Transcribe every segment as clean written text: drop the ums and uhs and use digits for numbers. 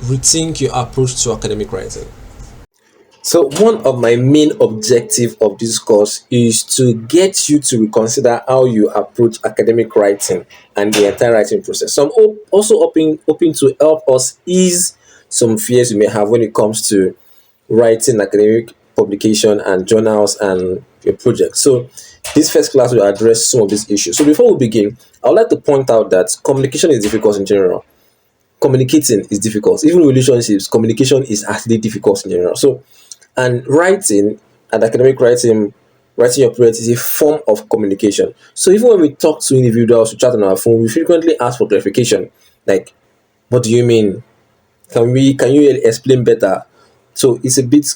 rethink your approach to academic writing. So one of my main objective of this course is to get you to reconsider how you approach academic writing and the entire writing process. So I'm also hoping to help us ease some fears you may have when it comes to writing academic publication and journals and your projects. So this first class will address some of these issues. So before we begin, I would like to point out that communication is difficult in general. Communicating is difficult. Even relationships, communication is actually difficult in general. So, and writing and academic writing, writing your project is a form of communication. So even when we talk to individuals, we chat on our phone, we frequently ask for clarification. Like, what do you mean? Can you explain better? So it's a bit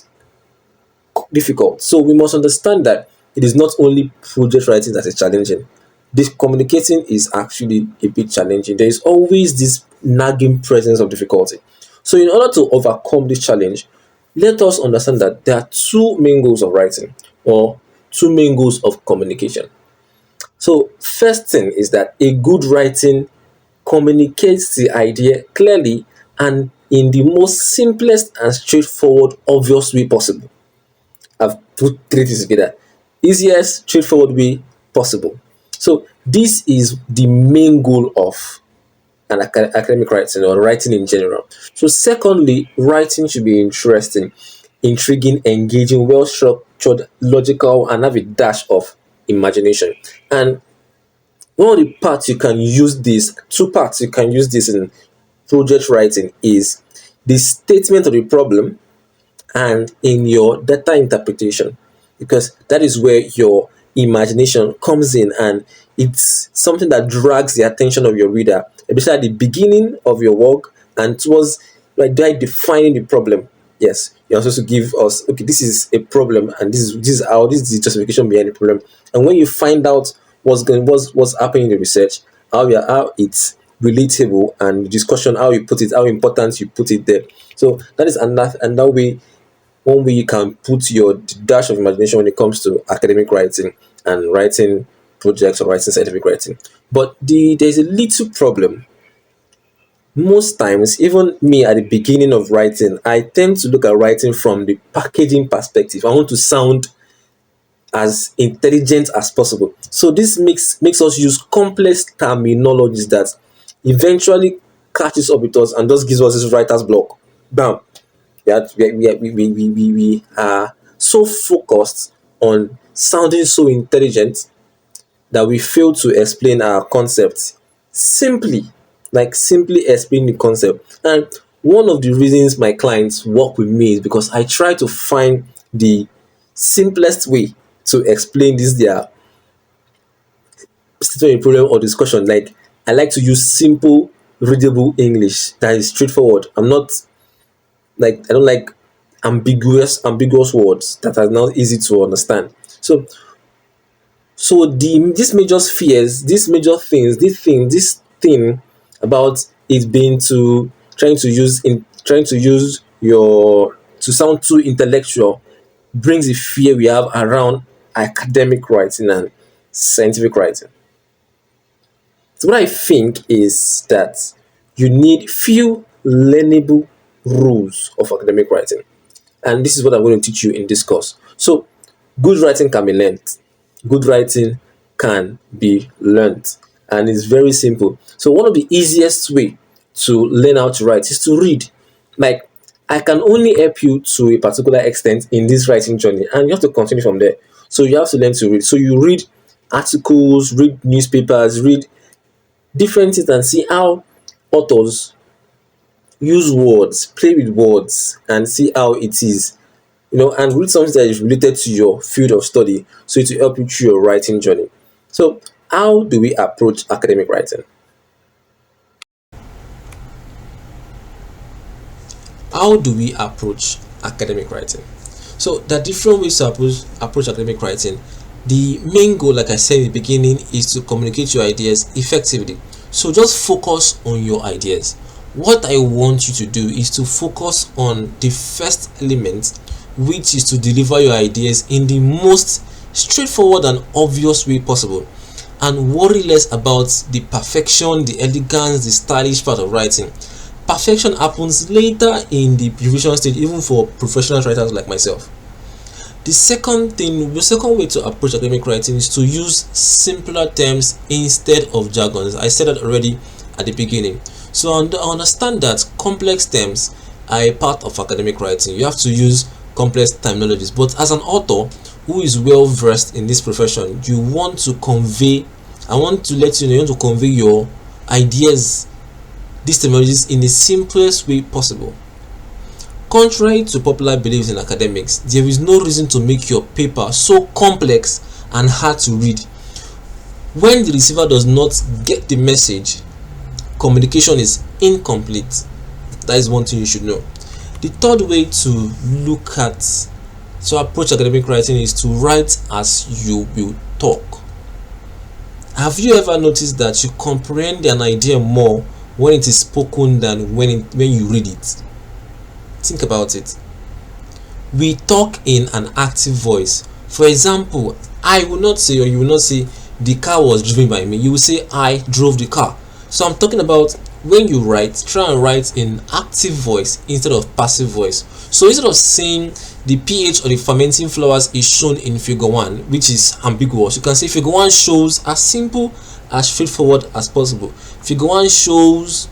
difficult. So we must understand that it is not only project writing that is challenging. This communicating is actually a bit challenging. There is always this nagging presence of difficulty. So in order to overcome this challenge, let us understand that there are two main goals of writing or two main goals of communication. So first thing is that a good writing communicates the idea clearly and in the most simplest and straightforward, obvious way possible. I've put three things together. Easiest, straightforward way possible. So this is the main goal of an academic writing or writing in general. So secondly, writing should be interesting, intriguing, engaging, well structured, logical, and have a dash of imagination. And one of the parts you can use this, two parts you can use this in project writing is the statement of the problem and in your data interpretation, because that is where your imagination comes in and it's something that drags the attention of your reader, especially at the beginning of your work and towards like defining the problem. Yes, you're supposed to give us, okay, this is a problem and this is the justification behind the problem. And when you find out what's happening in the research, how it's relatable and discussion, how you put it, how important you put it there. So that is another way, one way you can put your dash of imagination when it comes to academic writing and writing projects or writing scientific writing. But there's a little problem. Most times, even me at the beginning of writing, I tend to look at writing from the packaging perspective. I want to sound as intelligent as possible. So this makes us use complex terminologies that eventually catches up with us and just gives us this writer's block. Bam. We are so focused on sounding so intelligent that we fail to explain our concepts simply, like simply explain the concept. And one of the reasons my clients work with me is because I try to find the simplest way to explain this their statement problem or discussion. Like I like to use simple, readable English that is straightforward. I don't like ambiguous words that are not easy to understand. So the these major fears, these major things, this thing about it being to trying to use your to sound too intellectual brings the fear we have around academic writing and scientific writing. So what I think is that you need few learnable rules of academic writing. And this is what I'm going to teach you in this course. So good writing can be learned. Good writing can be learned. And it's very simple. So one of the easiest way to learn how to write is to read. Like I can only help you to a particular extent in this writing journey, and you have to continue from there. So you have to learn to read. So you read articles, read newspapers, read different things and see how authors use words, play with words, and see how it is. And read something that is related to your field of study so it will help you through your writing journey. So, how do we approach academic writing? How do we approach academic writing? So there are different ways to approach academic writing. The main goal, like I said in the beginning, is to communicate your ideas effectively. So just focus on your ideas. What I want you to do is to focus on the first element, which is to deliver your ideas in the most straightforward and obvious way possible, and worry less about the perfection, the elegance, the stylish part of writing. Perfection happens later in the revision stage, even for professional writers like myself. The second way to approach academic writing is to use simpler terms instead of jargons. I said that already at the beginning. So understand that complex terms are a part of academic writing. You have to use complex terminologies. But as an author who is well versed in this profession, you want to convey, I want to let you know, you want to convey your ideas, these terminologies, in the simplest way possible. Contrary to popular beliefs in academics, there is no reason to make your paper so complex and hard to read. When the receiver does not get the message, communication is incomplete. That is one thing you should know. The third way to approach academic writing is to write as you will talk. Have you ever noticed that you comprehend an idea more when it is spoken than when you read it? Think about it. We talk in an active voice. For example, I will not say, or you will not say, the car was driven by me. You will say, I drove the car. So I'm talking about when you write, try and write in active voice instead of passive voice. So instead of saying the pH or the fermenting flowers is shown in figure 1, which is ambiguous, you can say figure 1 shows as simple, as straightforward as possible. Figure 1 shows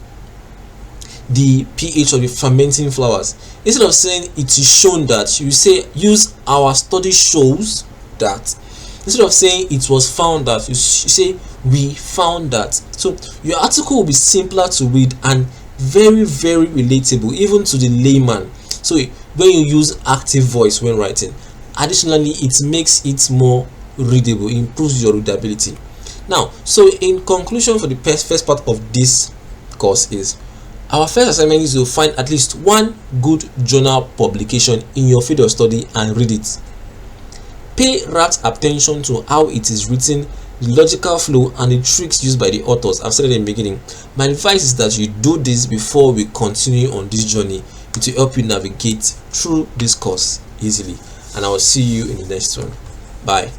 the pH of the fermenting flowers. Instead of saying it is shown that, you say use our study shows that. Instead of saying it was found that, you say we found that. So your article will be simpler to read and very, very relatable even to the layman. So when you use active voice when writing, additionally it makes it more readable, it improves your readability. Now, so in conclusion for the first part of this course is, our first assignment is to find at least one good journal publication in your field of study and read it. Pay rapt attention to how it is written, the logical flow, and the tricks used by the authors. I've said it in the beginning. My advice is that you do this before we continue on this journey. It will help you navigate through this course easily. And I will see you in the next one. Bye.